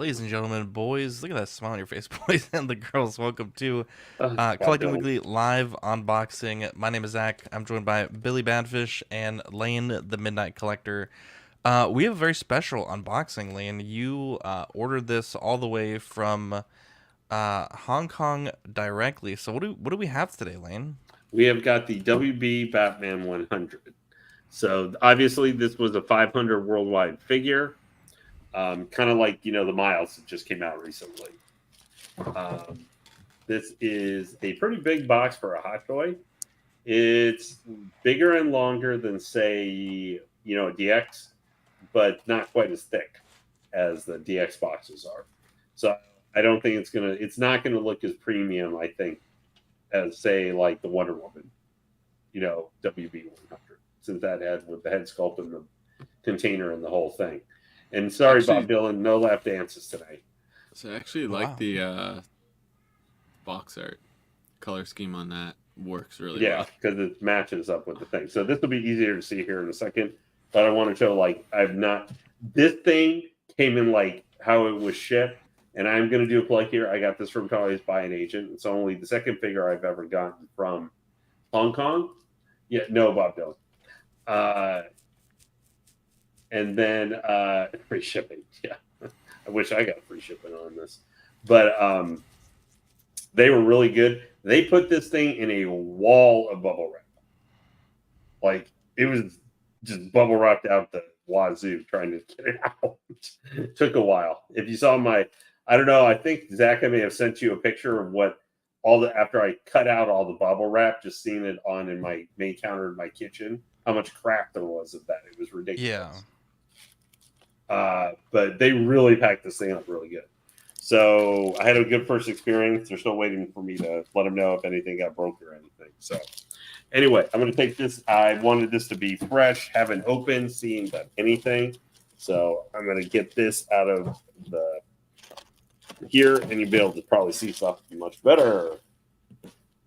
Ladies and gentlemen, boys, look at that smile on your face, boys and the girls. Welcome to Bob Collecting Dylan. Weekly live unboxing. My name is Zach. I'm joined by Billy Badfish and Lane, the Midnight Collector. We have a very special unboxing, Lane. You ordered this all the way from Hong Kong directly. So what do we have today, Lane? We have got the WB Batman 100. So obviously, this was a 500 worldwide figure, kind of like the Miles that just came out recently. Um, this is a pretty big box for a hot toy. It's bigger and longer than, say, a DX, but not quite as thick as the DX boxes are. So I don't think it's not gonna look as premium, I think, as, say, like the Wonder Woman, WB100, since that had with the head sculpt and the container and the whole thing. And sorry, Bob Actually, Dylan, no lap dances tonight. so I actually like Wow. the box art color scheme on that. Works really Yeah, well. because it matches up with the thing. So this will be easier to see here in a second. But I want to show, like, I've not. This thing came in like how it was shipped, and I'm going to do a plug here. I got this from College by an agent. It's only the second figure I've ever gotten from Hong Kong. Yeah, no, Bob Dylan. Uh, and then free shipping. Yeah, I wish I got free shipping on this, but they were really good. They put this thing in a wall of bubble wrap, like it was just bubble wrapped out the wazoo trying to get it out. It took a while. If you saw I don't know. I think Zach, I may have sent you a picture of what after I cut out all the bubble wrap, just seeing it on in my main counter in my kitchen, how much crap there was of that. It was Yeah. ridiculous. But they really packed this thing up really good. So I had a good first experience. They're still waiting for me to let them know if anything got broke or anything. So anyway, I'm going to take this. I wanted this to be fresh, haven't opened, seen anything. So I'm going to get this out of the here, and you'll be able to probably see stuff much better.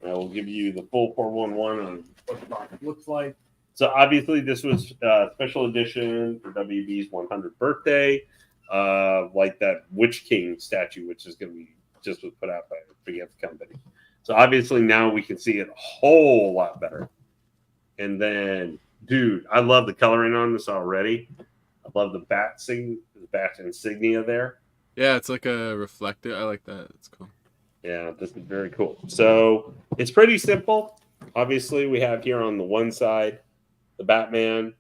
I will give you the full 411 on what the box looks like. So obviously, this was a special edition for WB's 100th birthday, like that Witch King statue, which is going to be just was put out by a big company. So obviously now we can see it a whole lot better. And then, dude, I love the coloring on this already. I love the bat insignia there. Yeah, it's like a reflector. I like that. It's cool. Yeah, this is very cool. So it's pretty simple. Obviously, we have here on the one side the Batman,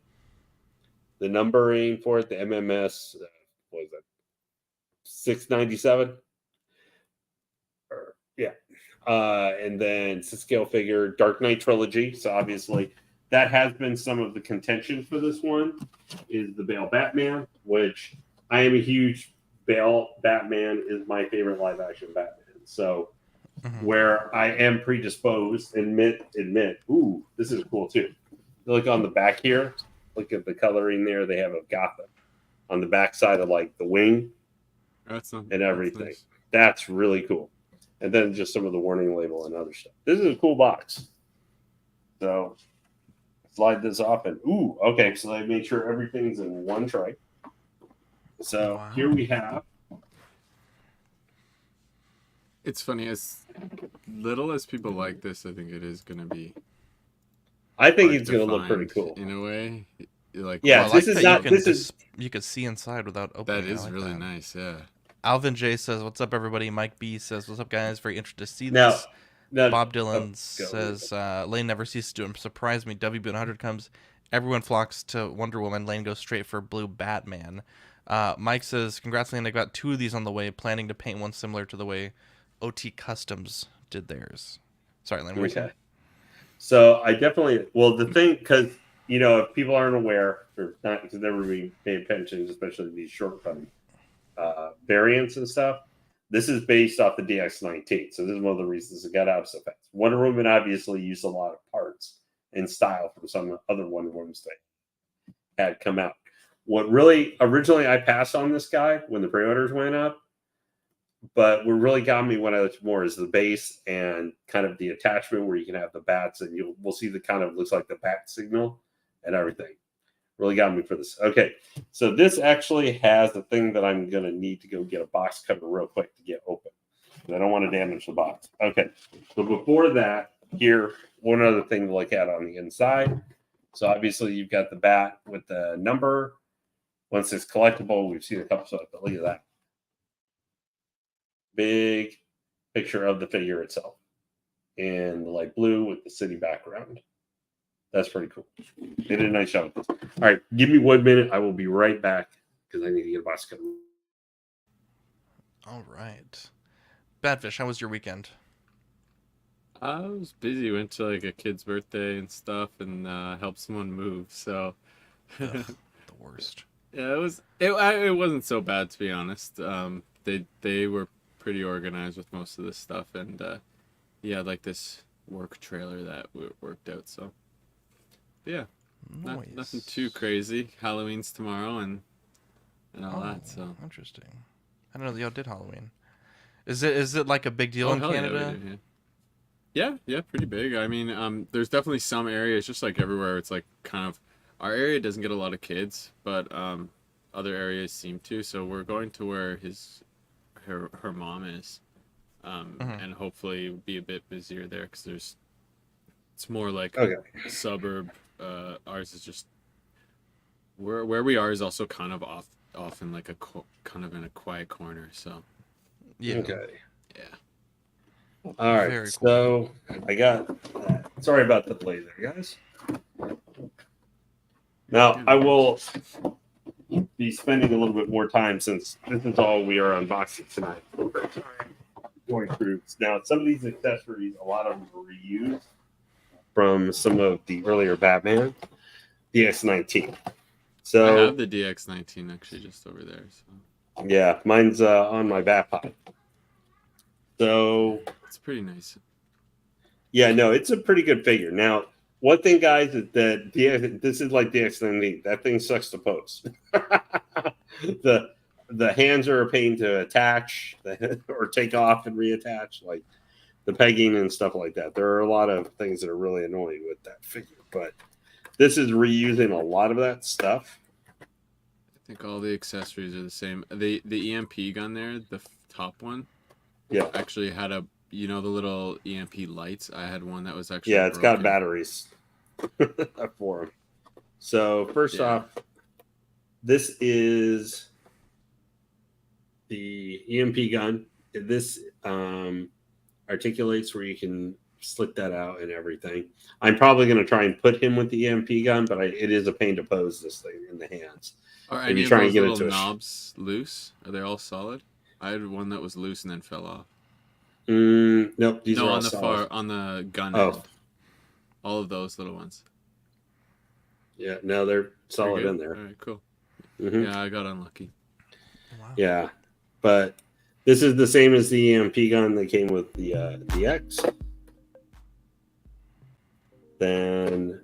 the numbering for it, the MMS, what is that, 697? Yeah. And then it's a scale figure, Dark Knight trilogy. So obviously, that has been some of the contention for this one, is the Bale Batman, which I am a huge Bale Batman is my favorite live action Batman. So where I am predisposed, admit, ooh, this is cool too. Look on the back here. Look at the coloring there. They have a Gotham on the back side of like the wing and everything. Nice. That's really cool. And then just some of the warning label and other stuff. This is a cool box. So slide this off and ooh, okay. So they made sure everything's in one tray. So Wow. here we have. It's funny, as little as people like this, I think it is going to be. I think hard it's to going to look pretty find cool. in a way. Like, Yeah, Well, I this like is that not. you can This is you can see inside without opening. that is I like really that. nice. Yeah. Alvin J says, "What's up, everybody?" Mike B says, "What's up, guys? Very interested to see now. this." Now, Bob oh, Dylan says, "Lane never ceases to surprise me. WB100 comes, everyone flocks to Wonder Woman. Lane goes straight for Blue Batman." Mike says, "Congrats, Lane. I got 2 of these on the way. Planning to paint one similar to the way OT Customs did theirs." Sorry, Lane. What were you saying? Okay. So I definitely the thing, because if people aren't aware or not, because never really pay attention, especially these shortcut variants and stuff. This is based off the DX19, so this is one of the reasons it got out so fast. Wonder Woman obviously used a lot of parts and style from some other Wonder Womans that had come out. What really originally I passed on this guy when the pre-orders went up, but what really got me when I looked more is the base and kind of the attachment where you can have the bats and we'll see the kind of looks like the bat signal and everything. Really got me for this. Okay, so this actually has the thing that I'm going to need to go get a box cutter real quick to get open. I don't want to damage the box. Okay, so before that, here, one other thing to look at on the inside. So obviously you've got the bat with the number. Once it's collectible, we've seen a couple stuff, but look at that. Big picture of the figure itself in the light blue with the city background. That's pretty cool. They did a nice job with this. All right, give me 1 minute. I will be right back because I need to get a box cutter. All right. Badfish, how was your weekend? I was busy. Went to like a kid's birthday and stuff, and helped someone move. So Ugh, the worst. yeah, it wasn't so bad, to be honest. They were pretty organized with most of this stuff, and yeah, like this work trailer that worked out. So yeah, Nice. nothing too crazy. Halloween's tomorrow and all that. So interesting. I don't know that y'all did Halloween. Is it like a big deal in hell yeah, Canada? we do, yeah, pretty big. I mean, there's definitely some areas, just like everywhere, it's like kind of, our area doesn't get a lot of kids, but other areas seem to. So we're going to where her mom is, and hopefully be a bit busier there because it's more like suburb. Ours is just where we are is also kind of off in like kind of in a quiet corner. So Yeah. Okay. yeah. All right. Very So I got. Sorry about the delay there, guys. Now I will be spending a little bit more time since this is all we are unboxing tonight. Going through now, some of these accessories, a lot of them were reused from some of the earlier Batman, DX19. So I have the DX19 actually just over there. So yeah, mine's on my Batpod. So it's pretty nice. yeah, no, it's a pretty good figure. Now, one thing, guys, is that this is like DX19. That thing sucks to pose. The hands are a pain to attach or take off and reattach, like the pegging and stuff like that. There are a lot of things that are really annoying with that figure, but this is reusing a lot of that stuff. I think all the accessories are the same. The EMP gun there, the top one, Yeah, actually had the little EMP lights. I had one that was actually it's got broken. batteries for them. So first off, this is the EMP gun. This articulates where you can slit that out and everything. I'm probably going to try and put him with the EMP gun, but it is a pain to pose this thing in the hands. Are If any you of try and those get it little to knobs loose? Are they all solid? I had one that was loose and then fell off. Nope, these are all on the solid. on the gun Oh. end. All of those little ones. Yeah, no, they're solid in there. All right, cool. Mhm. Yeah, I got unlucky. Wow. Yeah, but this is the same as the EMP gun that came with the X. Then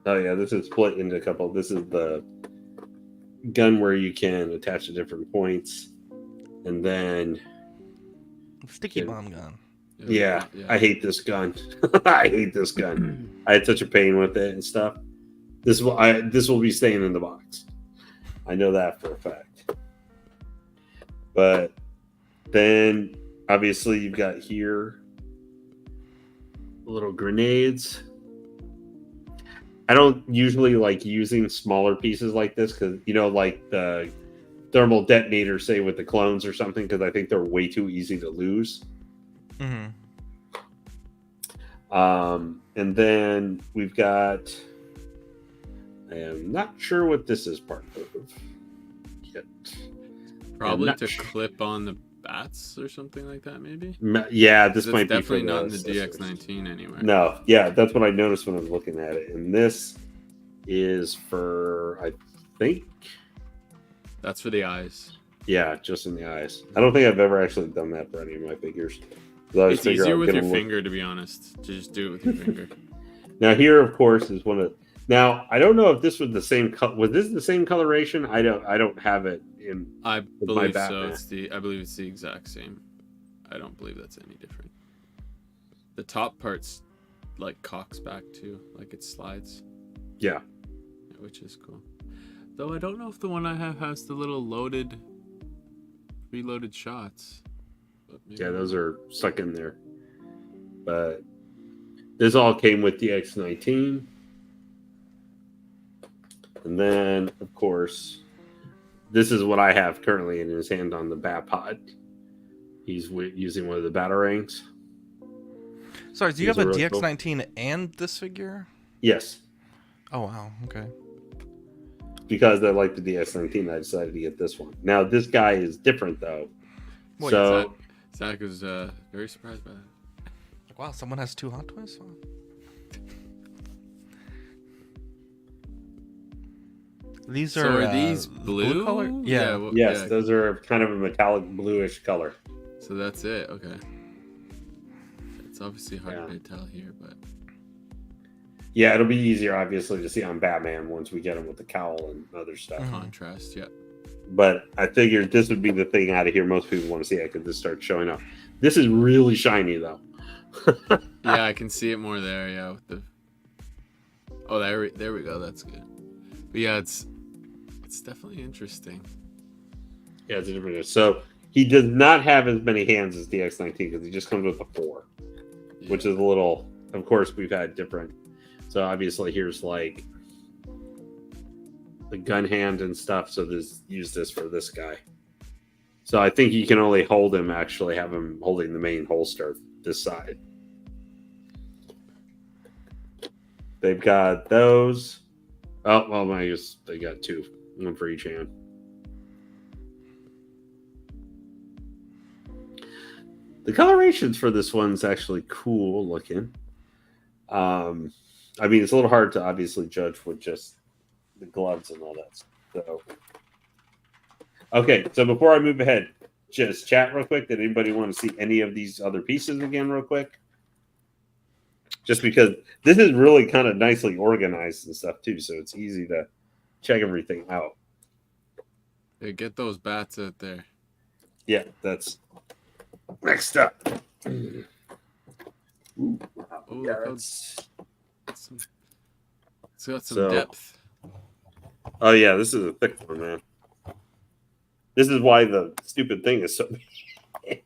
oh yeah, this is split into a couple. This is the gun where you can attach to different points, and then Sticky bomb gun. yeah. I hate this gun. I hate this gun. I had such a pain with it and stuff. This will be staying in the box. I know that for a fact. But then obviously you've got here little grenades. I don't usually like using smaller pieces like this because like the thermal detonator, say with the clones or something, because I think they're way too easy to lose. Mm-hmm. And then we've got, I am not sure what this is part of yet. Probably to clip on the bats or something like that, maybe. Yeah, this might be definitely for not in the accessories. DX19 anywhere. No, yeah, that's what I noticed when I was looking at it. And this is for, I think, that's for the eyes. yeah, just in the eyes. I don't think I've ever actually done that for any of my figures. It's easier with your finger, to be honest. To just do it with your finger. Now here, of course, is one of. Now I don't know if this was the same. Was this the same coloration? I don't have it in. I with my believe so. Batman. I believe it's the exact same. I don't believe that's any different. The top part's like cocks back too, like it slides, Yeah. which is cool. Though I don't know if the one I have has the little reloaded shots. But maybe Yeah, those are stuck in there. But this all came with the X19. And then, of course, this is what I have currently in his hand on the bat pod. He's using one of the batarangs. Sorry, do you have a DX19 and this figure? Yes. Oh, wow. Okay. Because I like the DX19, I decided to get this one. Now, this guy is different, though. Well, so Zach was very surprised by that. Like, wow, someone has 2 Hot Toys? Wow. These are these blue color? Yeah. Well, yes, yeah. those are kind of a metallic bluish color. So that's it. Okay. It's obviously hard to tell here, but Yeah, it'll be easier, obviously, to see on Batman once we get him with the cowl and other stuff. contrast, yeah. But I figured this would be the thing out of here most people want to see it because this starts showing up. This is really shiny, though. Yeah, I can see it more there. Yeah, with the. Oh, there we go. That's good. But yeah, it's definitely interesting. Yeah, it's a different. So he does not have as many hands as the X19 because he just comes with a 4, which is a little. Of course, we've had different. So obviously, here's like the gun hand and stuff. So use this for this guy. So I think you can only hold him. Actually, have him holding the main holster this side. They've got those. Oh well, I guess they got 2, 1 for each hand. The colorations for this one's actually cool looking. I mean, it's a little hard to obviously judge with just the gloves and all that. So, okay. So before I move ahead, just chat real quick. Did anybody want to see any of these other pieces again, real quick? Just because this is really kind of nicely organized and stuff too, so it's easy to check everything out. Hey, get those bats out there. Yeah, that's next up. Ooh, wow. Oh, Yeah, look that's... It's got some depth. Oh yeah, this is a thick one, man. This is why the stupid thing is so big.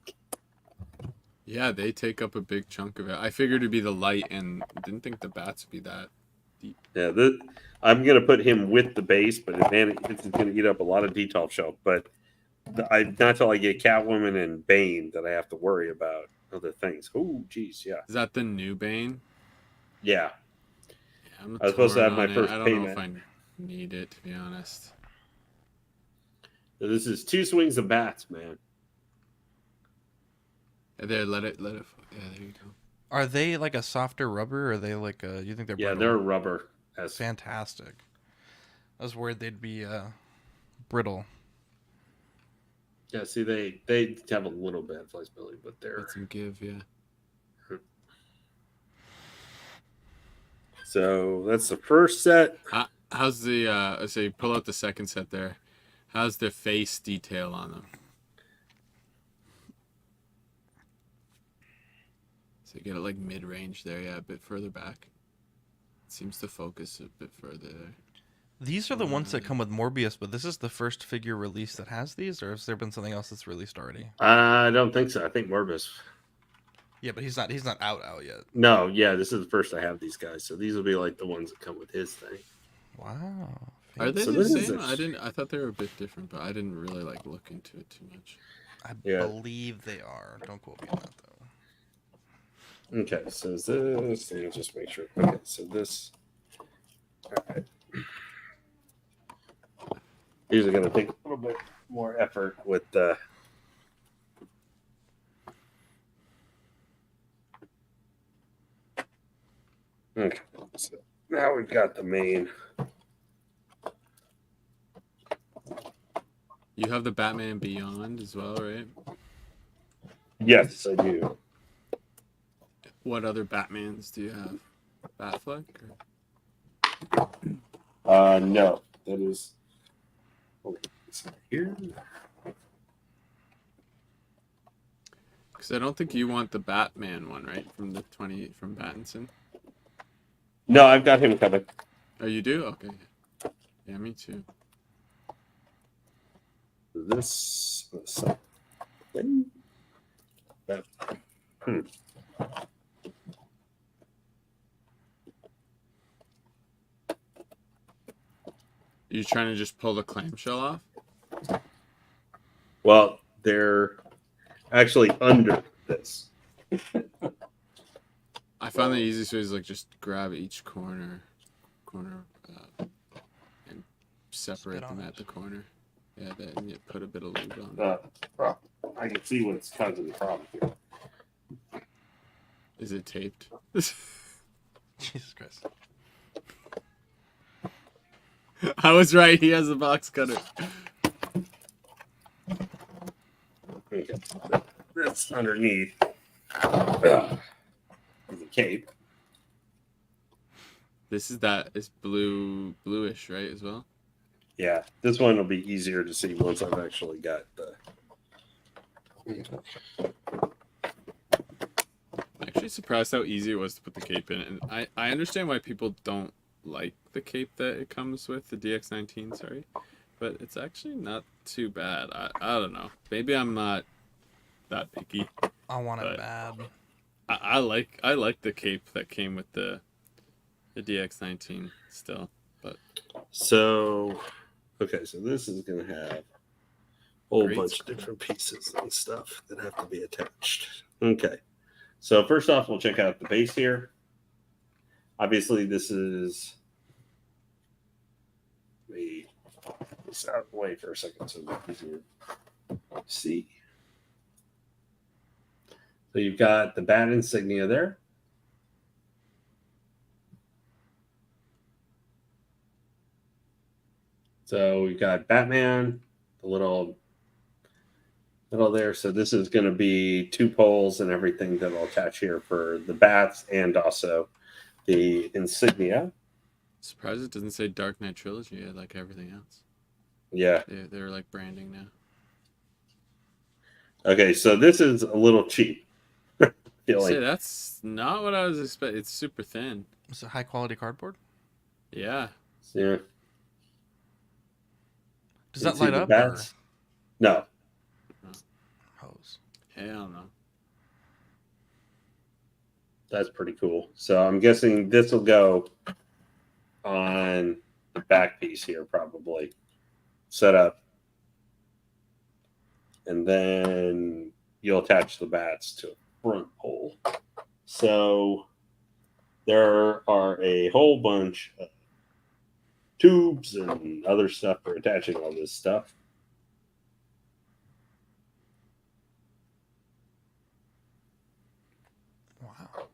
Yeah, they take up a big chunk of it. I figured it'd be the light, and didn't think the bats would be that deep. Yeah, I'm gonna put him with the base, but man, it's gonna eat up a lot of detail shelf. But not till I get Catwoman and Bane that I have to worry about other things. Oh, geez, yeah. Is that the new Bane? Yeah. I'm I was supposed to have my first I don't payment. know if I need it, to be honest. So this is 2 swings of bats, man. There, let it. Yeah, there you go. Are they like a softer rubber, or are they like a? You think they're? Yeah, brittle? they're rubber. That's Fantastic. I was worried they'd be brittle. Yeah, see, they have a little bit of flexibility, but they're Let some give, yeah. So that's the first set. How's the so you pull out the second set there? How's the face detail on them? So you get it like mid-range there, yeah, a bit further back. It seems to focus a bit further there. These are the ones that come with Morbius, but this is the first figure release that has these, or has there been something else that's released already? I don't think so. I think Morbius. Yeah, but he's not out yet. No, yeah, this is the first I have these guys, so these will be like the ones that come with his thing. Wow. Are they So the this is same? I thought they were a bit different, but I didn't really like look into it too much. I believe they are. Don't quote me on that though. Okay, so this, let me just make sure. Okay, so this. All right. These are going to take a little bit more effort with the. Okay, so now we've got the main. You have the Batman Beyond as well, right? Yes, I do. What other Batmans do you have? Batfleck? No, that is. Oh, it's here. Because I don't think you want the Batman one, right? From the 20 from Pattinson. No, I've got him covered. Oh, you do? Okay. Yeah, me too. This. That, You trying to just pull the clamshell off? Well, they're actually under this. I found the easiest way is like just grab each corner, and separate Spit on them it. at the corner. Yeah, then you put a bit of lube on. I can see what's causing the problem here. Is it taped? Jesus Christ. I was right. He has a box cutter. Okay. That's underneath the cape. This is it's bluish, right, as well? Yeah, this one will be easier to see once I've actually got the. I'm actually surprised how easy it was to put the cape in. And I understand why people don't like the cape that it comes with, the DX19, sorry. But it's actually not too bad. I don't know. Maybe I'm not that picky. I want it But- bad. I like the cape that came with the DX19 still. So, okay, so this is going to have a whole Great bunch stuff. of different pieces and stuff that have to be attached. Okay, so first off, we'll check out the base here. Obviously, this is this out of the way for a second so it's easier to see. So you've got the bat insignia there. So we've got Batman, the little there. So this is going to be 2 poles and everything that will attach here for the bats and also the insignia. Surprised it doesn't say Dark Knight Trilogy like everything else. Yeah. They're like branding now. Okay, so this is a little cheap. Feel Say like that's not what I was expecting. It's super thin. Is it high quality cardboard? Yeah. yeah. Does You that see light the up? bats? No. Or hose? Hell no. That's pretty cool. So I'm guessing this will go on the back piece here, probably set up, and then you'll attach the bats to a front pole. So there are a whole bunch of tubes and other stuff for attaching all this stuff. Wow.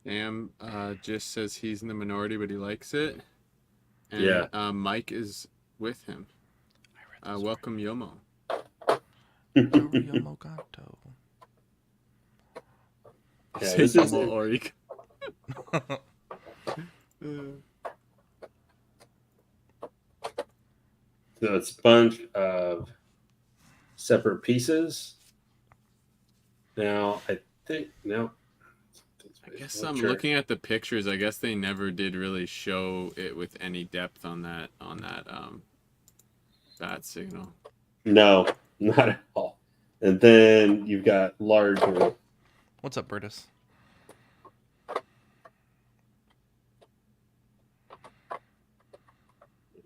Sam just says he's in the minority, but he likes it. And, Yeah. Mike is with him. Welcome, Yomo. Yomo Gato. Yeah, Say this is Yomo Orik. So it's a bunch of separate pieces. Now, I think, no. I guess I'm looking at the pictures. I guess they never did really show it with any depth on that bat signal. No, not at all. And then you've got larger. What's up, Bertus?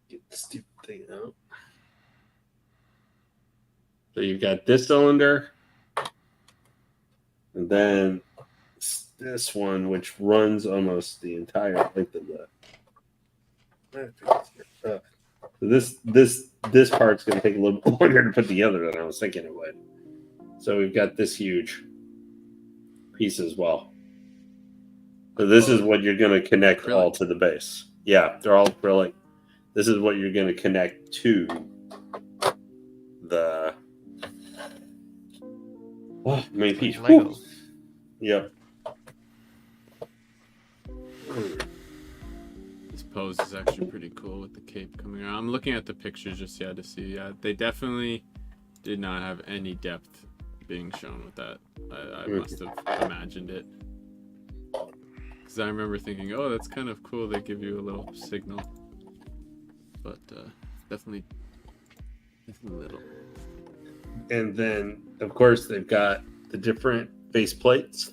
Get the stupid thing out. So you've got this cylinder. And then this one, which runs almost the entire length of the. So this part's going to take a little bit longer to put together than I was thinking it would. So we've got this huge piece as well. So this is what you're going to connect Acrylic. all to the base. Yeah, they're all acrylic. This is what you're going to connect to the main piece. Lego. Woo. Yep. This pose is actually pretty cool with the cape coming around. I'm looking at the pictures just to see. Yeah, they definitely did not have any depth being shown with that. I must have imagined it. Because I remember thinking, oh, that's kind of cool. They give you a little signal. But definitely little. And then, of course, they've got the different face plates.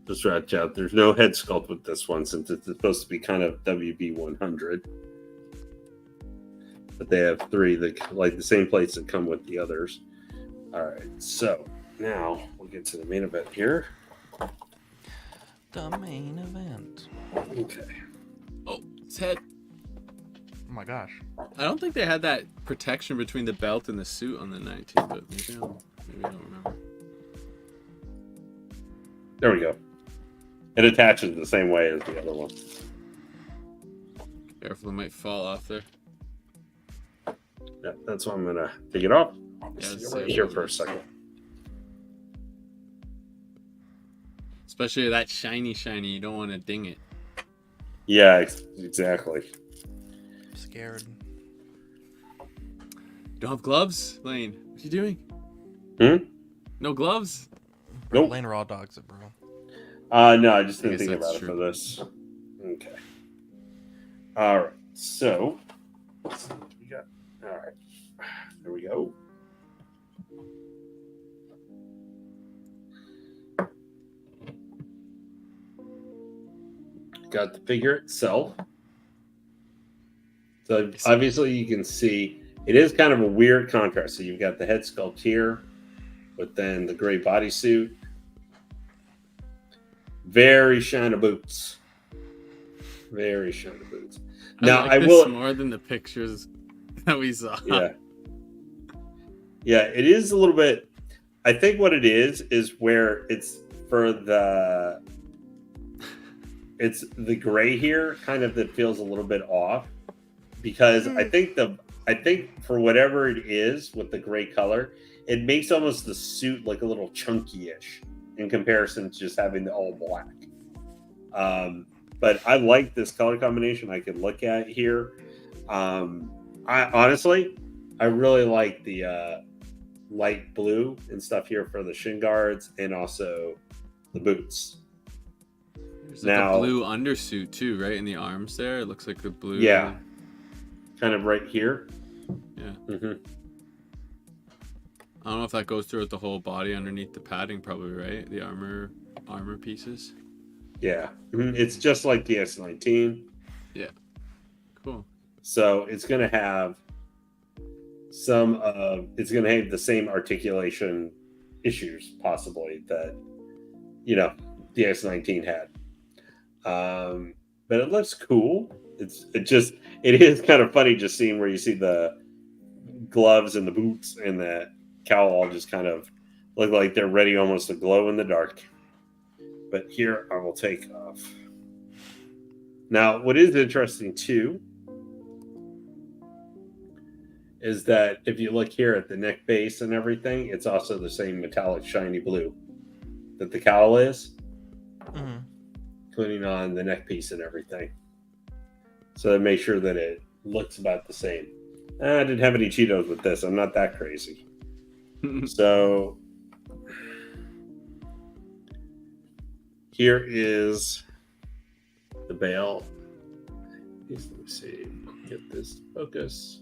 Just watch out. There's no head sculpt with this one since it's supposed to be kind of WB100. But they have three, like the same plates that come with the others. All right, so now we'll get to the main event here. The main event. Okay. Oh, his head. Oh my gosh. I don't think they had that protection between the belt and the suit on the 19, but maybe I don't remember. There we go. It attaches the same way as the other one. Careful, it might fall off there. Yeah, that's why I'm gonna take it off. Yeah, Sit it's right safe. here for a second. Especially that shiny, you don't want to ding it. Yeah, exactly. I'm scared. Don't have gloves, Lane. What you doing? Hmm? No gloves? Bro, Nope. Lane raw dogs it, bro. No, I just didn't guess think that's about it true. for this. Okay. All right. So, let's see what we got. All right. There we go. Got the figure itself. So obviously you can see it is kind of a weird contrast. So you've got the head sculpt here, but then the gray bodysuit. Very shiny boots. Very shiny boots. Now I like I this will. more than the pictures that we saw. Yeah. Yeah, it is a little bit. I think what it is where it's for the. It's the gray here, kind of that feels a little bit off, because I think for whatever it is with the gray color, it makes almost the suit like a little chunky-ish in comparison to just having the all black. But I like this color combination. I can look at here. I honestly, I really like the light blue and stuff here for the shin guards and also the boots. There's like Now- a blue undersuit too, right in the arms there. It looks like the blue. Yeah. Kind of right here. Yeah. Mm-hmm. I don't know if that goes throughout the whole body underneath the padding, probably, right? The armor pieces. Yeah. Mhm. It's just like the S19. Cool. So it's going to have it's going to have the same articulation issues possibly that, the S19 had. But it looks cool. It is kind of funny just seeing where you see the gloves and the boots and the cowl all just kind of look like they're ready almost to glow in the dark. But here I will take off. Now, what is interesting too is that if you look here at the neck base and everything, it's also the same metallic shiny blue that the cowl is, Mm-hmm. including on the neck piece and everything. So that make sure that it looks about the same. I didn't have any Cheetos with this. I'm not that crazy. So here is the bail. Let me see. Get this to focus.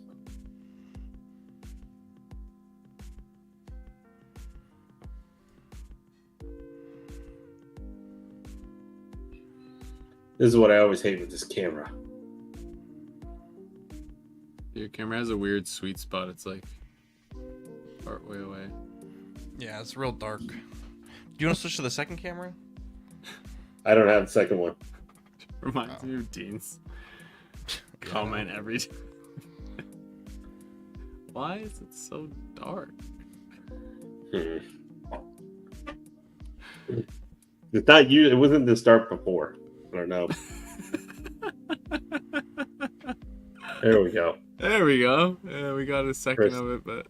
This is what I always hate with this camera. Your camera has a weird sweet spot. It's like part way away. Yeah, it's real dark. Do you want to switch to the second camera? I don't have the second one. Reminds me of Dean's comment every time. Why is it so dark? It's not you. It wasn't this dark before. I don't know. There we go. There we go. Yeah, we got a second Chris. of it, but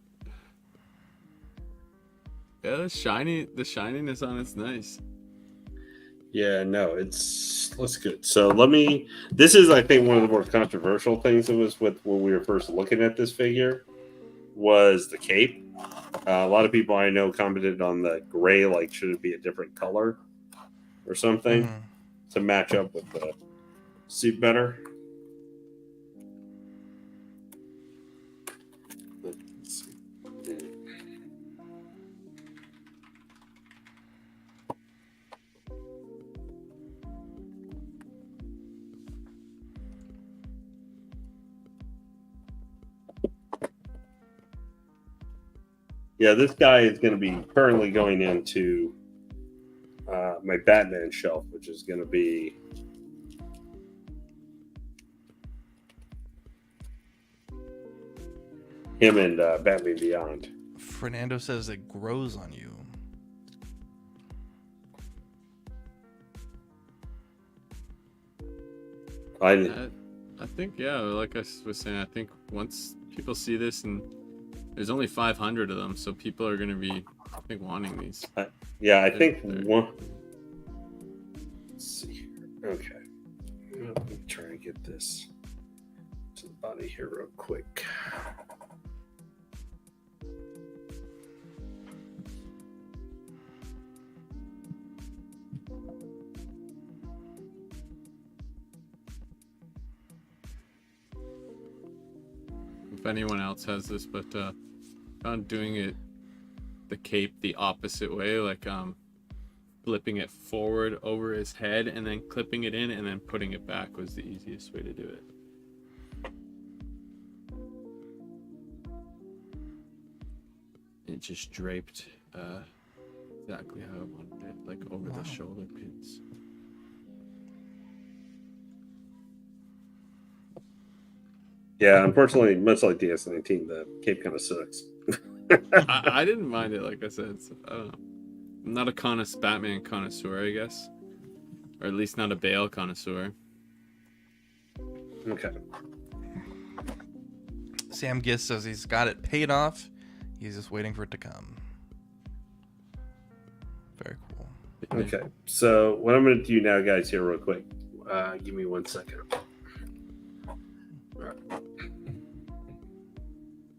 yeah, the shininess on it's nice. Yeah, no, looks good. So this is, I think, one of the more controversial things that was with when we were first looking at this figure was the cape. A lot of people I know commented on the gray, like should it be a different color or something Mhm. to match up with the suit better. Let's see. Yeah, this guy is going to be currently going into my Batman shelf, which is going to be him and Batman Beyond. Fernando says it grows on you. I think, yeah, like I was saying, I think once people see this, and there's only 500 of them, so people are going to be, I think, wanting these. Yeah, I think one. Let's see here. Okay. Let me try and get this to the body here real quick. If anyone else has this, but found doing it, the cape the opposite way, like flipping it forward over his head and then clipping it in and then putting it back was the easiest way to do it. It just draped exactly how I wanted it, like over the shoulder pins. Yeah, unfortunately, much like DS19, the cape kind of sucks. I didn't mind it, like I said. So, I don't know. I'm not a Batman connoisseur, I guess. Or at least not a Bale connoisseur. Okay. Sam Gist says he's got it paid off. He's just waiting for it to come. Very cool. Okay. So what I'm going to do now, guys, here real quick. Give me 1 second.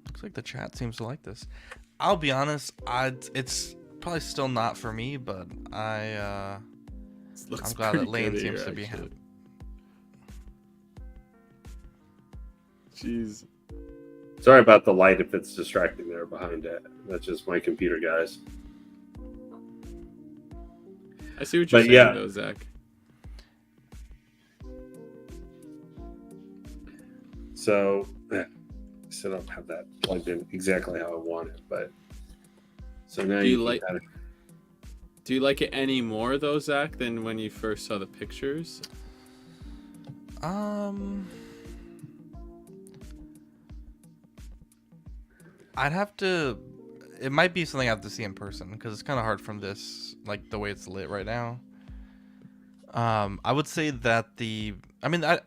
Looks like the chat seems to like this. I'll be honest, it's probably still not for me, but I'm glad that Lane seems to be happy. Jeez. Sorry about the light if it's distracting there behind it. That's just my computer, guys. I see what you're saying, though, Zach. So, I still don't have that plugged in exactly how I want it, but so now Do you like it any more though, Zach, than when you first saw the pictures? I'd have to. It might be something I have to see in person because it's kind of hard from this, like the way it's lit right now. I would say that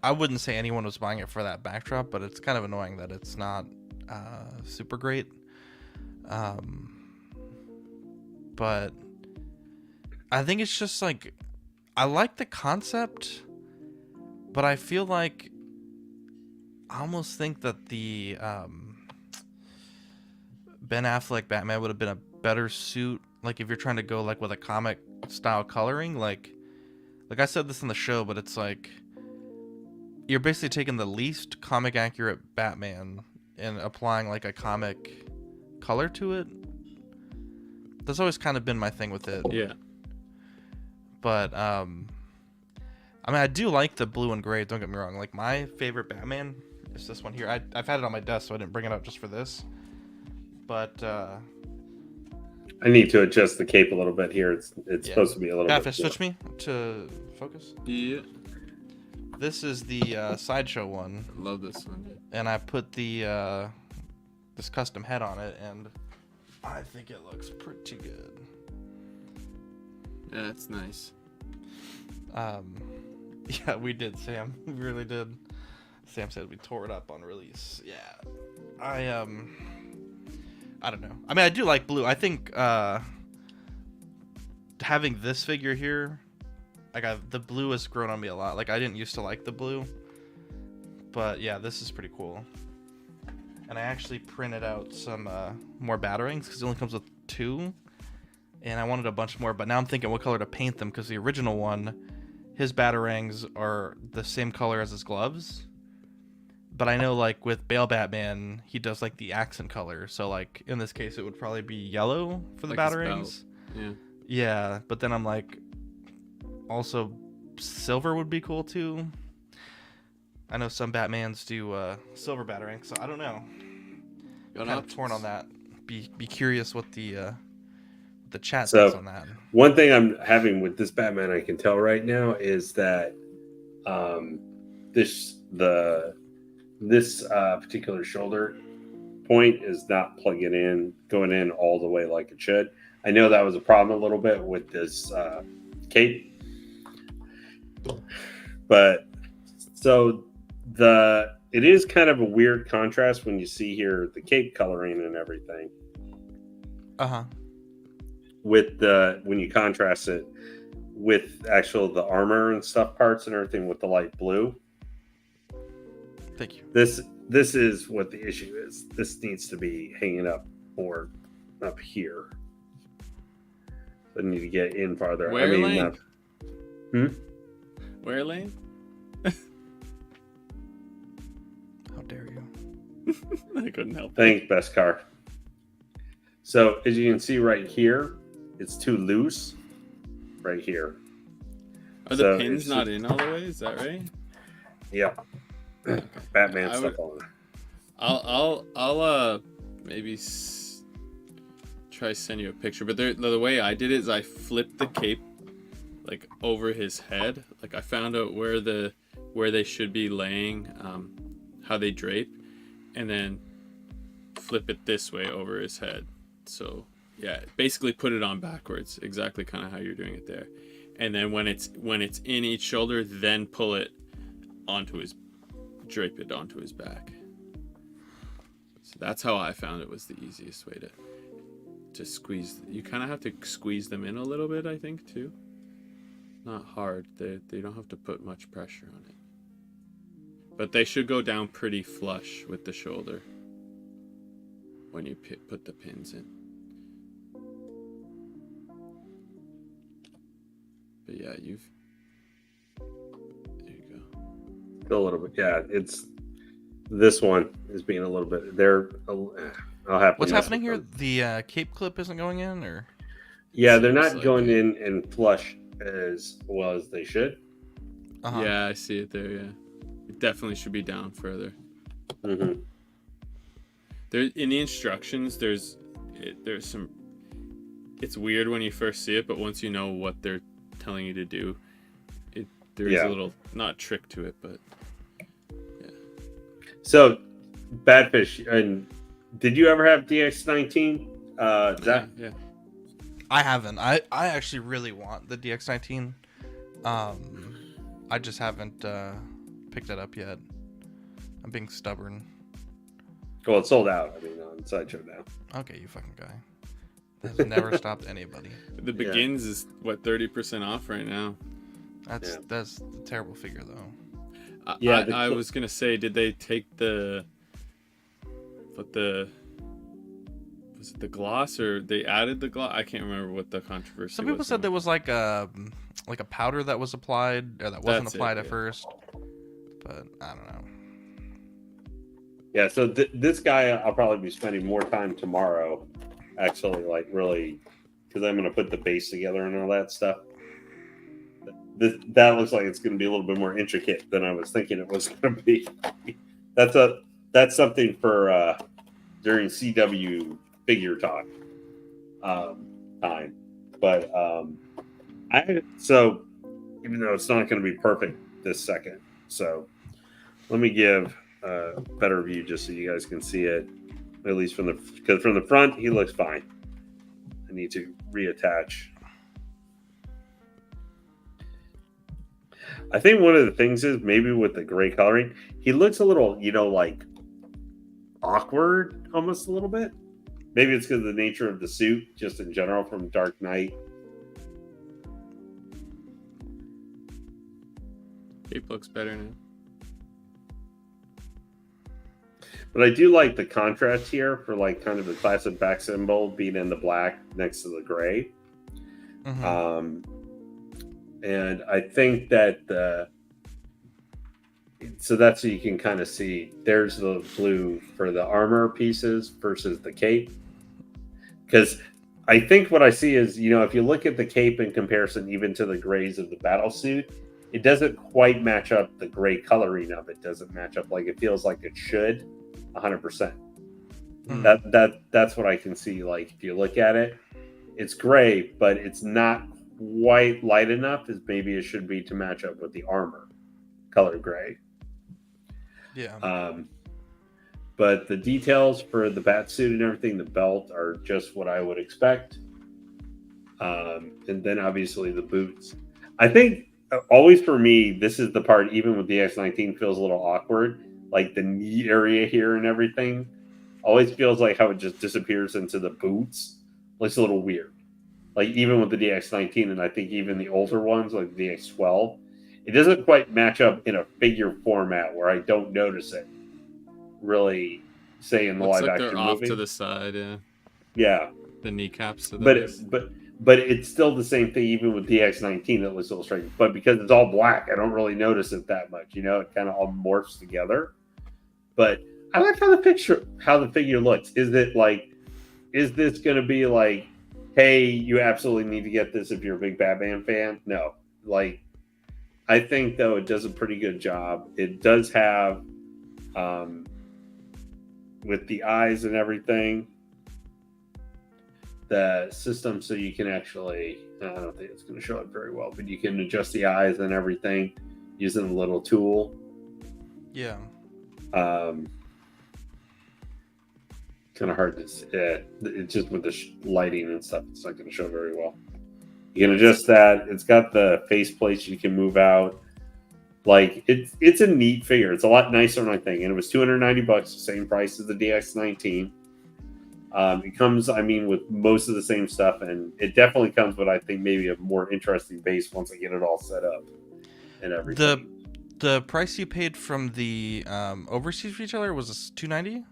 I wouldn't say anyone was buying it for that backdrop, but it's kind of annoying that it's not super great. But I think it's just like I like the concept, but I feel like I almost think that the Ben Affleck Batman would have been a better suit, like if you're trying to go like with a comic style coloring, like I said this in the show, but it's like you're basically taking the least comic accurate Batman and applying like a comic color to it. That's always kind of been my thing with it. Yeah. But I do like the blue and gray, don't get me wrong. Like my favorite Batman is this one here. I've had it on my desk, so I didn't bring it out just for this. But I need to adjust the cape a little bit here. It's supposed to be a little bit. Switch me to focus. Yeah. This is the Sideshow one. I love this one. And I put the this custom head on it, and I think it looks pretty good. Yeah, it's nice. Yeah, we did, Sam. We really did. Sam said we tore it up on release. Yeah. I don't know. I mean, I do like blue. I think having this figure here, the blue has grown on me a lot. Like I didn't used to like the blue, but yeah, this is pretty cool. and I actually printed out some more batarangs because it only comes with 2, and I wanted a bunch more. But now I'm thinking what color to paint them because the original one, his batarangs are the same color as his gloves. But I know, like, with Bale Batman, he does, like, the accent color. So, like, in this case, it would probably be yellow for the Like his batarangs. belt. Yeah. Yeah, but then I'm like, also, silver would be cool, too. I know some Batmans do silver batarangs, so I don't know. Got Kind of torn on that. Be curious what the chat thinks So on that. one thing I'm having with this Batman, I can tell right now, is that this particular shoulder point is not going in all the way like it should. I know that was a problem a little bit with this cape, but so it is kind of a weird contrast when you see here the cape coloring and everything with when you contrast it with the armor and stuff parts and everything with the light blue. Thank you. This is what the issue is. This needs to be hanging up more up here. I need to get in farther. Where, Lane? Where, Lane? How dare you? I couldn't help it. Thanks, best car. So as you can see right here, it's too loose right here. Are the pins not in all the way? Is that right? Yeah. Okay. Batman stuff on it. I'll maybe try send you a picture. But the way I did it is I flipped the cape like over his head. Like I found out where they should be laying, how they drape, and then flip it this way over his head. So yeah, basically put it on backwards, exactly kind of how you're doing it there. And then when it's in each shoulder, then pull it drape it onto his back. So that's how I found it was the easiest way to squeeze. You kind of have to squeeze them in a little bit, I think, too. Not hard. They don't have to put much pressure on it. But they should go down pretty flush with the shoulder when you put the pins in. But yeah, there you go. A little bit, yeah. It's this one is being a little bit. I'll have. What's happening here? The cape clip isn't going in, or? Yeah, they're not going in and flush as well as they should. Yeah, I see it there. Yeah, it definitely should be down further. Mm-hmm. There in the instructions, there's some. It's weird when you first see it, but once you know what they're telling you to do, there is a little not trick to it, but yeah. So, Badfish, and did you ever have DX19? Zach? Yeah. I haven't. I actually really want the DX19. I just haven't picked it up yet. I'm being stubborn. Well, it's sold out. I mean, on Sideshow now. Okay, you fucking guy. Has never stopped anybody. The Begins is what 30% off right now. That's a terrible figure though. I was gonna say, did they take was it the gloss or they added the gloss? I can't remember what the controversy was. Some people said there was like a powder that was applied or that wasn't applied at first, but I don't know. Yeah, so this guy, I'll probably be spending more time tomorrow, actually, like really, because I'm going to put the base together and all that stuff. That looks like it's going to be a little bit more intricate than I was thinking it was going to be. That's something for during CW figure talk time. But so even though it's not going to be perfect this second, let me give a better view just so you guys can see it, at least because from the front he looks fine. I need to reattach. I think one of the things is maybe with the gray coloring, he looks a little, like awkward almost a little bit. Maybe it's because of the nature of the suit, just in general from Dark Knight. Cape looks better now. But I do like the contrast here for like kind of the classic back symbol being in the black next to the gray. Mhm. And I think that so that's so you can kind of see there's the blue for the armor pieces versus the cape. Because I think what I see is, if you look at the cape in comparison even to the grays of the battle suit, it doesn't quite match up. The gray coloring of it doesn't match up like it feels like it should 100%. That's what I can see. Like if you look at it, it's gray, but it's not quite light enough as maybe it should be to match up with the armor color gray. Yeah. But the details for the bat suit and everything, the belt, are just what I would expect. And then obviously the boots. I think always for me, this is the part, even with the X19, feels a little awkward. Like the knee area here and everything always feels like how it just disappears into the boots. Looks a little weird. Like even with the DX19, and I think even the older ones, like the DX12, it doesn't quite match up in a figure format where I don't notice it. Really, say in the Looks live like action they're off movie. to the side, yeah. Yeah, The kneecaps. So but it's still the same thing even with DX19 that looks illustrated. But because it's all black, I don't really notice it that much. It kind of all morphs together. But I like how the figure looks. Is this going to be like, hey, you absolutely need to get this if you're a big Batman fan? No, like I think though it does a pretty good job. It does have, with the eyes and everything, the system so you can actually, I don't think it's going to show it very well, but you can adjust the eyes and everything using a little tool. Yeah. Kind of hard to see. It's just with the lighting and stuff, it's not going to show very well. You can adjust that. It's got the face plates you can move out. Like it's a neat figure. It's a lot nicer than I think, and it was $290, the same price as the DX19. It comes, with most of the same stuff, and it definitely comes with, I think, maybe a more interesting base once I get it all set up and everything. The price you paid from the overseas retailer was $290.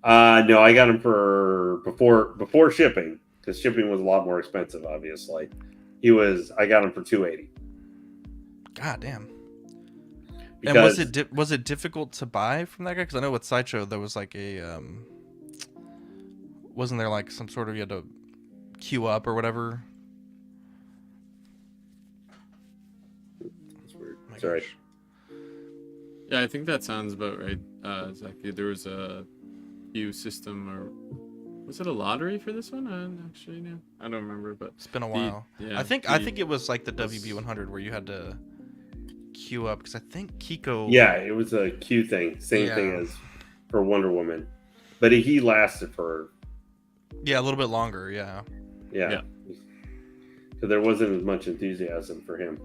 No, I got him for before shipping, because shipping was a lot more expensive. Obviously, I got him for $280. God damn. Because, and was it difficult to buy from that guy? Because I know with Sideshow there was like a wasn't there like some sort of, you had to queue up or whatever? That's weird. Oh Sorry. gosh. Yeah, I think that sounds about right. Exactly. There was a queue system, or was it a lottery for this one? Actually, no, I don't remember. But It's been a while. I think it was like the WB100 where you had to queue up, because I think Kiko. Yeah, it was a queue thing. Same thing as for Wonder Woman, but he lasted for a little bit longer. Yeah. So there wasn't as much enthusiasm for him.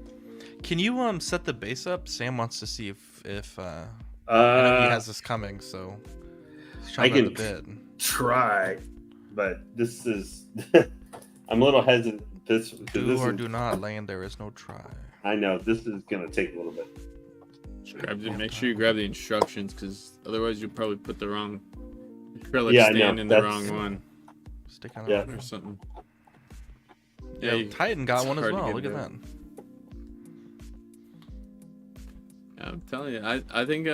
Can you set the base up? Sam wants to see if I know he has this coming, so he's I trying can to bid. try, but this is I'm a little hesitant. Do or do not, Lane. There is no try. I know this is gonna take a little bit. Make sure you grab the instructions, because otherwise you'll probably put the wrong acrylic Yeah, I know. stand in the wrong one Stick on Yeah. it. or something. Yeah, Titan got it's one as hard to well. get Look at into. that. Yeah, I'm telling you, I think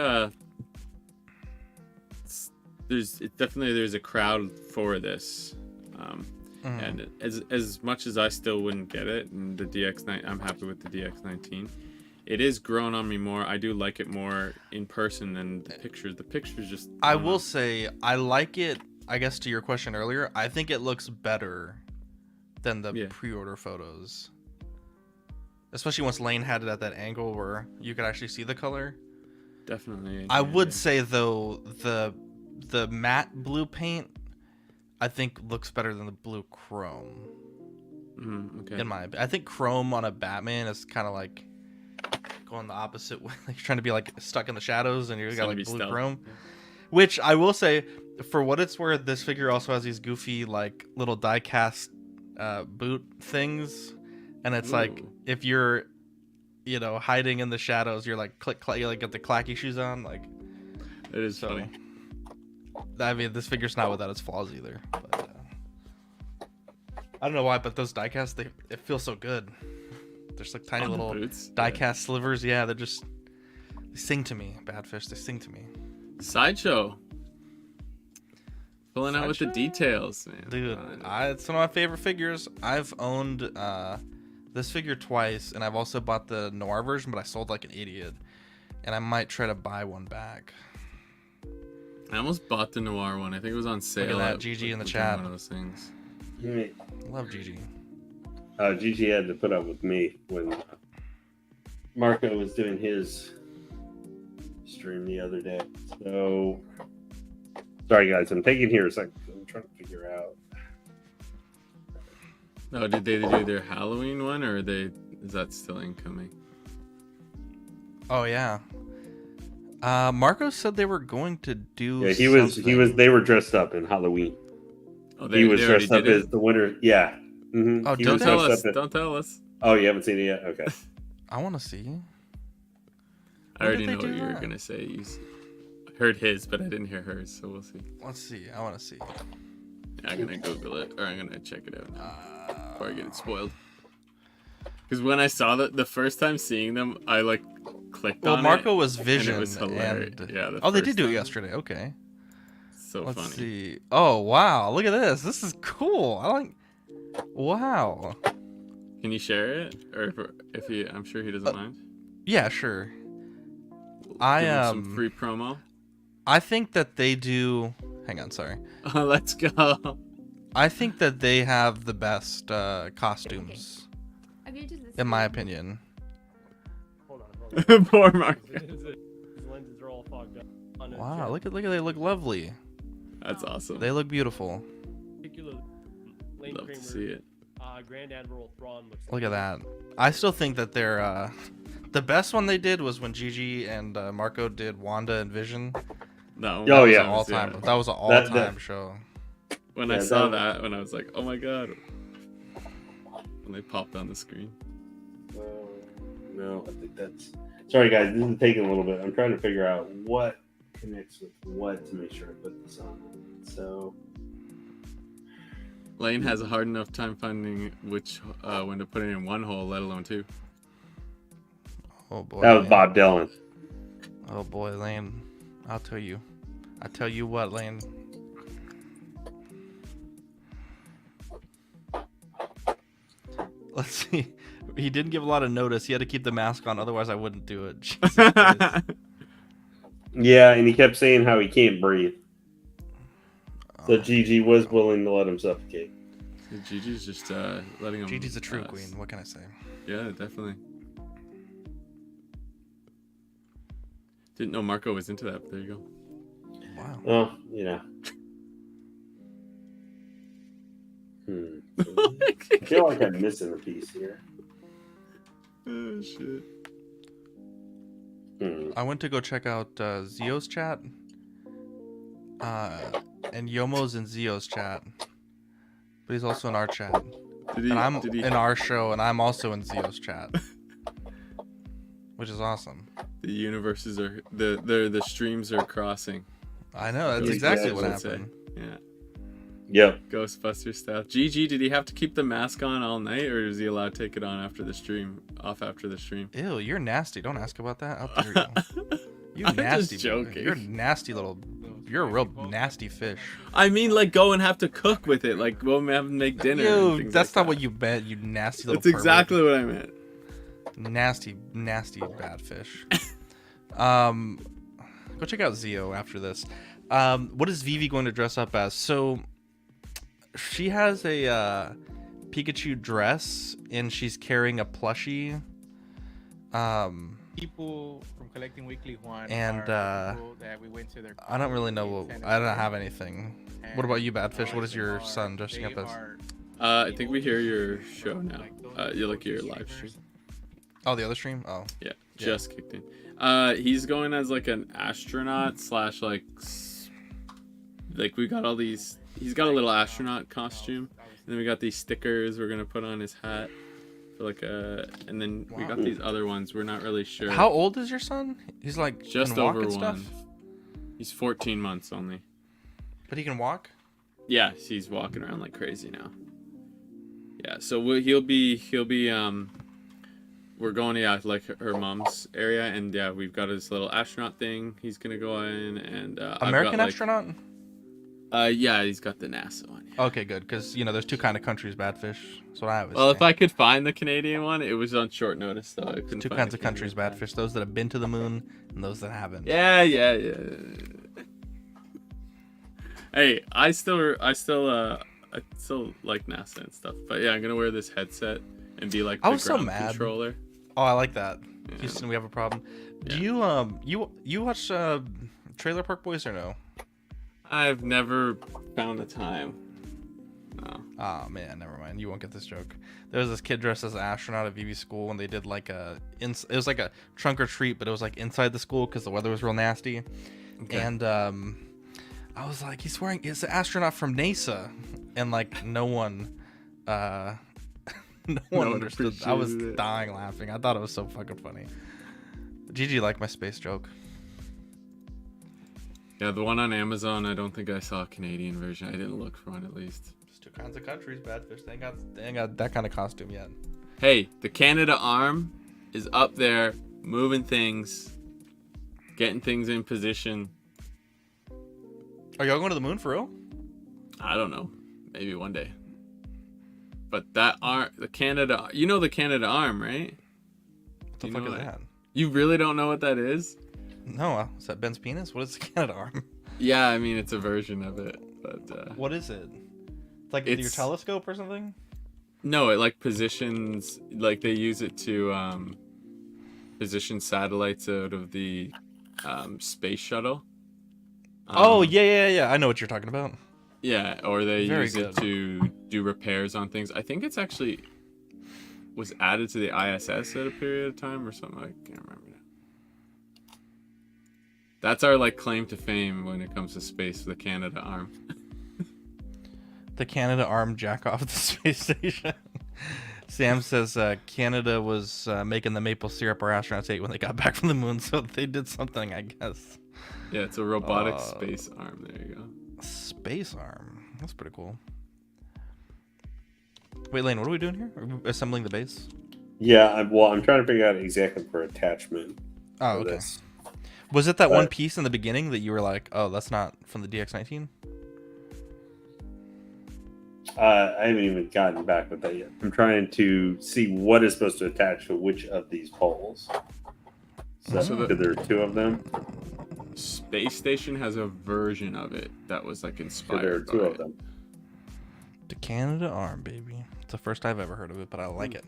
there's a crowd for this, and as much as I still wouldn't get it, and the DX9, I'm happy with the DX19. It is growing on me more. I do like it more in person than the pictures. The pictures just. I will say I like it. I guess to your question earlier, I think it looks better than the pre-order photos. Especially once Lane had it at that angle where you could actually see the color. Definitely. I would say though the matte blue paint, I think looks better than the blue chrome. Okay. I think chrome on a Batman is kind of like going the opposite way. Like you're trying to be like stuck in the shadows, and you got like blue chrome. Yeah. Which I will say, for what it's worth, this figure also has these goofy like little die cast boot things. And it's like, if you're, hiding in the shadows, you're like, click, you like get the clacky shoes on. Like, it is funny. I mean, this figure's not without its flaws either. But, I don't know why, but those diecast, it feels so good. There's like tiny little diecast slivers. Yeah, they sing to me, Badfish. They sing to me. Sideshow. Pulling out with the details, man. Dude, it's one of my favorite figures. I've owned this figure twice, and I've also bought the Noir version, but I sold like an idiot. And I might try to buy one back. I almost bought the Noir one. I think it was on sale. Look at that, GG in the chat. One of those things. Love GG. GG had to put up with me when Marco was doing his stream the other day. So, sorry guys, I'm taking here a second. I'm trying to figure out. Oh, did they do their Halloween one, or is that still incoming? Oh yeah. Marco said they were going to do. Yeah, he was. They were dressed up in Halloween. Oh, he was dressed up as the winner. Yeah. Mm-hmm. Oh, don't tell us. Don't tell us. Oh, you haven't seen it yet? Okay. I want to see. I already know what you were gonna say. You heard his, but I didn't hear hers, so we'll see. Let's see. I want to see. Yeah, I'm gonna Google it, or I'm gonna check it out now before I get it spoiled. Because when I saw that the first time seeing them, I like clicked on it. Well, Marco was Vision. And it was hilarious. Yeah. Oh, they did do it yesterday. Okay. So Let's funny. see. Oh wow! Look at this. This is cool. I like. Wow. Can you share it, or if he? I'm sure he doesn't mind. Yeah, sure. Give him some free promo. I think that they do. Hang on, sorry. Let's go. I think that they have the best costumes, in my opinion. Hold on. Poor Mark. His lenses are all fogged up. Wow, look at they look lovely. That's awesome. They look beautiful. Love to see it. Grand Admiral Thrawn looks Look at that. I still think that they're the best one they did was when Gigi and Marco did Wanda and Vision. No. Oh yeah. All-time. That was an all-time show. When I saw that, when I was like, oh my god. When they popped on the screen. No, I think that's. Sorry guys, this is taking a little bit. I'm trying to figure out what connects with what to make sure I put this on. So. Lane has a hard enough time finding which when to put it in one hole, let alone two. Oh boy. That was Lane. Bob Dylan. Oh boy, Lane. I'll tell you. I tell you what, Lane. Let's see. He didn't give a lot of notice. He had to keep the mask on, otherwise I wouldn't do it. Jesus Christ. Yeah, and he kept saying how he can't breathe. So Oh. Gigi was willing to let him suffocate. Gigi's just letting him. Gigi's a true queen. What can I say? Yeah, definitely. Didn't know Marco was into that, but there you go. Wow. Oh, yeah. I feel like I'm missing a piece here. Oh shit. I went to go check out Zio's chat. And Yomo's in Zio's chat. But he's also in our chat. And I'm in our show, and I'm also in Zio's chat. Which is awesome. The universes are the streams are crossing. I know, that's exactly what happened. Yeah. Yep. Ghostbuster stuff. GG, did he have to keep the mask on all night, or is he allowed to take it on after the stream? Off after the stream? Ew, you're nasty. Don't ask about that. How dare you? You I'm nasty. just joking. Boy. You're a nasty little. You're a real nasty fish. I mean, like, go and have to cook with it. Like, go and have to make dinner. Ew, that's not what you meant. You nasty little. That's exactly what I meant. Nasty bad fish. Go check out Zio after this. What is Vivi going to dress up as? So she has a Pikachu dress and she's carrying a plushie. People from collecting weekly one and people that we went to their I don't really know. I don't have anything. What about you, Badfish? What is your son dressing up as? I think we hear your show now. You like your live stream. Oh, the other stream? Oh. Yeah, just kicked in. He's going as like an astronaut slash like we got all these. He's got a little astronaut costume, and then we got these stickers we're gonna put on his hat for like and then we got these other ones. We're not really sure. How old is your son? He's like just can walk over and one. stuff? He's 14 months only. But he can walk? Yeah, he's walking around like crazy now. Yeah, so he'll be we're going to like her mom's area, and yeah, we've got his little astronaut thing. He's gonna go in, and American I've got, astronaut? yeah, he's got the NASA one. Yeah. Okay, good, because there's two kind of countries, Badfish. That's what I always Well, say. if I could find the Canadian one, it was on short notice, though. I couldn't Two find kinds the of countries, Canadian one. Badfish. Those that have been to the moon and those that haven't. Yeah. Hey, I still like NASA and stuff, but yeah, I'm gonna wear this headset and be like I the was so ground mad. controller. Oh, I like that. Yeah. Houston, we have a problem. Do Yeah. you watch Trailer Park Boys or no? I've never found the time. No. Oh man, never mind. You won't get this joke. There was this kid dressed as an astronaut at VB school, and they did like it was like a trunk or treat, but it was like inside the school because the weather was real nasty. Okay. And I was like, he's an astronaut from NASA, and like no one one understood. I was appreciated it. dying laughing. I thought it was so fucking funny. Gigi liked my space joke. Yeah, the one on Amazon, I don't think I saw a Canadian version. I didn't look for one at least. There's two kinds of countries, Badfish. They ain't got that kind of costume yet. Hey, the Canada arm is up there, moving things, getting things in position. Are y'all going to the moon for real? I don't know. Maybe one day. But that arm, the Canada arm, right? What the You fuck know is that? that? You really don't know what that is? No, is that Ben's penis? What is the Canada arm? Yeah, I mean, it's a version of it, but What is it? It's like your It's- telescope or something? no, it like positions, like they use it to position satellites out of the space shuttle. Oh, yeah. I know what you're talking about. Yeah, or they Very use it to do repairs on things. I think it's actually was added to the ISS at a period of time or something. I can't remember now. That's our like claim to fame when it comes to space, the Canada arm. The Canada arm jack off the space station. Sam says Canada was making the maple syrup our astronauts ate when they got back from the moon, so they did something, I guess. Yeah, it's a robotic space arm. There you go. Space arm. That's pretty cool. Wait, Lane, what are we doing here? Are we assembling the base? Yeah, I'm trying to figure out exactly for attachment. Oh, for okay. this. Was it that one But- piece in the beginning that you were like, oh, that's not from the DX-19? I haven't even gotten back with that yet. I'm trying to see what is supposed to attach to which of these poles. So, So the- because there are two of them. Space Station has a version of it that was like So there are inspired two by of it. them. The Canada arm, baby. It's the first I've ever heard of it, but I like it.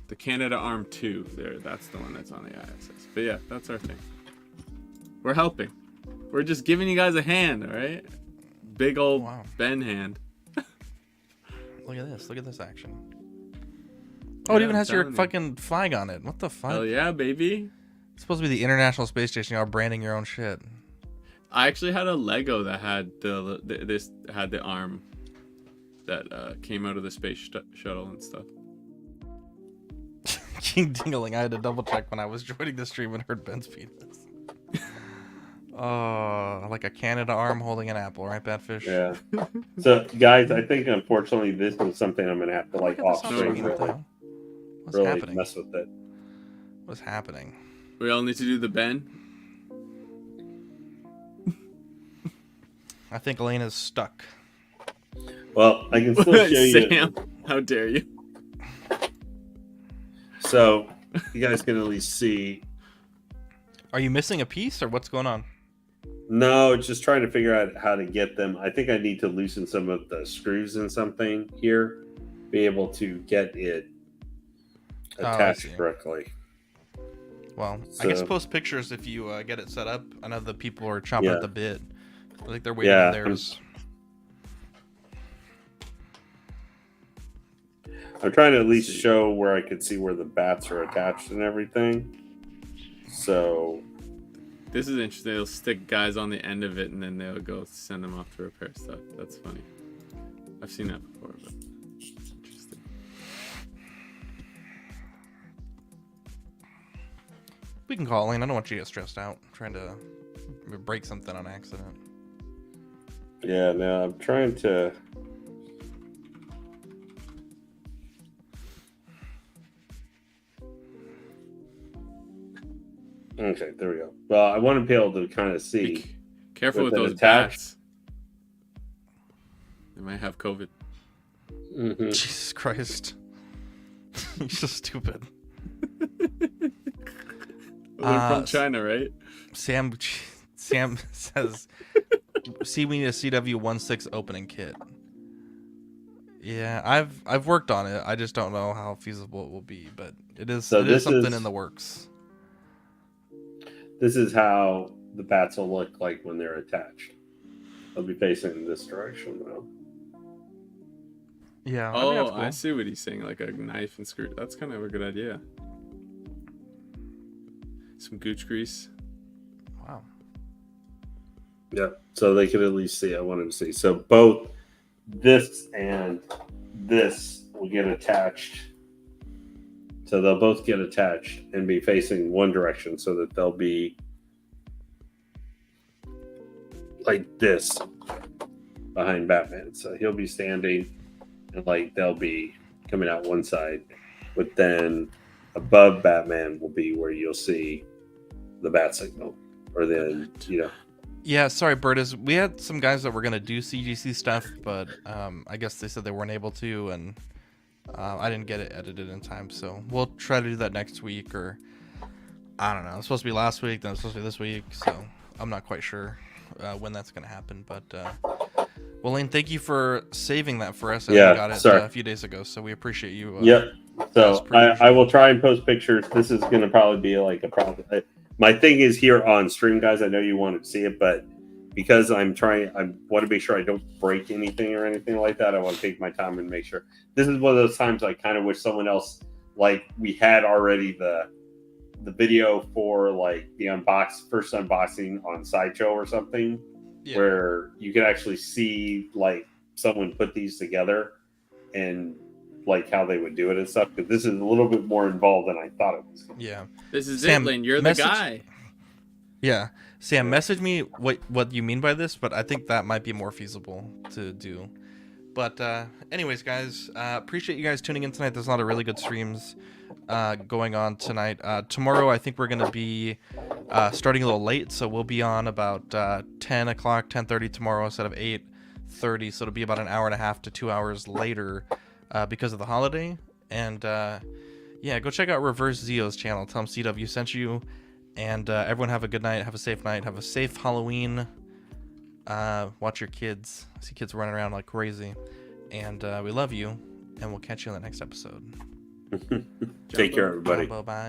The Canada Arm 2, that's the one that's on the ISS. But yeah, that's our thing. We're helping. We're just giving you guys a hand, all right? Big old Wow. Ben hand. Look at this. Look at this action. Oh, it Yeah, even I'm has your telling you. fucking flag on it. What the fuck? Hell yeah, baby. It's supposed to be the International Space Station. Y'all branding your own shit. I actually had a Lego that had this had the arm that came out of the space shuttle and stuff. King Dingling. I had to double check when I was joining the stream and heard Ben's penis. Oh, like a Canada arm holding an apple, right, Badfish? Yeah. So, guys, I think unfortunately this is something I'm gonna have to like Look at this off off screen screen, what the really, hell? What's really happening? mess with it. What's happening? We all need to do the Ben. I think Elena's stuck. Well, I can still show you. Sam, how dare you? So you guys can at least see. Are you missing a piece or what's going on? No, just trying to figure out how to get them. I think I need to loosen some of the screws in something here, be able to get it Oh, I attached see. correctly. Well, I guess So- post pictures if you get it set up. I know the people are chomping Yeah. at the bit. I think they're waiting Yeah, on theirs. I'm trying to at least show where I could see where the bats are attached and everything. So This is interesting. They'll stick guys on the end of it and then they'll go send them off to repair stuff. That's funny. I've seen that before, but it's interesting. We can call Elaine. I don't want you to get stressed out trying to break something on accident. Yeah, no, I'm trying to. Okay, there we go. Well, I want to be able to kind of see. Be careful with it those attached. bats. They might have COVID. Mhm. Jesus Christ. You're so stupid. They're from China, right? Sam says, "See, we need a CW16 opening kit." Yeah, I've worked on it. I just don't know how feasible it will be, but it is So something in the works. This is how the bats will look like when they're attached. They'll be facing this direction though. Yeah. Oh, that's cool. I see what he's saying, like a knife and screw. That's kind of a good idea. Some gooch grease. Wow. Yeah, so they could at least see. I wanted to see. So both this and this will get attached. So they'll both get attached and be facing one direction so that they'll be like this behind Batman. So he'll be standing and like they'll be coming out one side, but then above Batman will be where you'll see the bat signal. Or then, Yeah, sorry, Bertus. We had some guys that were gonna do CGC stuff, but I guess they said they weren't able to, and I didn't get it edited in time. So we'll try to do that next week, or I don't know. It's supposed to be last week, then it's supposed to be this week, so I'm not quite sure when that's gonna happen. But well, Lane, thank you for saving that for us. Yeah, We got it sorry. a few days ago, so we appreciate you. Yep. So pretty I will try and post pictures. This is going to probably be like a problem. My thing is here on stream, guys. I know you want to see it, but because I want to make sure I don't break anything or anything like that. I want to take my time and make sure. This is one of those times I kind of wish someone else, like we had already the video for like the first unboxing on Sideshow or something, Yeah. where you can actually see like someone put these together and like how they would do it and stuff. But this is a little bit more involved than I thought it was. Yeah. This is Sam, it, Lane. You're the message- guy. Yeah. Sam, message me what you mean by this, but I think that might be more feasible to do. But anyways, guys, appreciate you guys tuning in tonight. There's a lot of really good streams going on tonight. Tomorrow, I think we're going to be starting a little late, so we'll be on about 10 o'clock, 10:30 tomorrow instead of 8:30, so it'll be about an hour and a half to 2 hours later because of the holiday. And yeah, go check out Reverse Zio's channel. Tell him CW sent you. And everyone have a good night. Have a safe night. Have a safe Halloween. Watch your kids. I see kids running around like crazy. And we love you. And we'll catch you in the next episode. Take care, everybody. Bye-bye.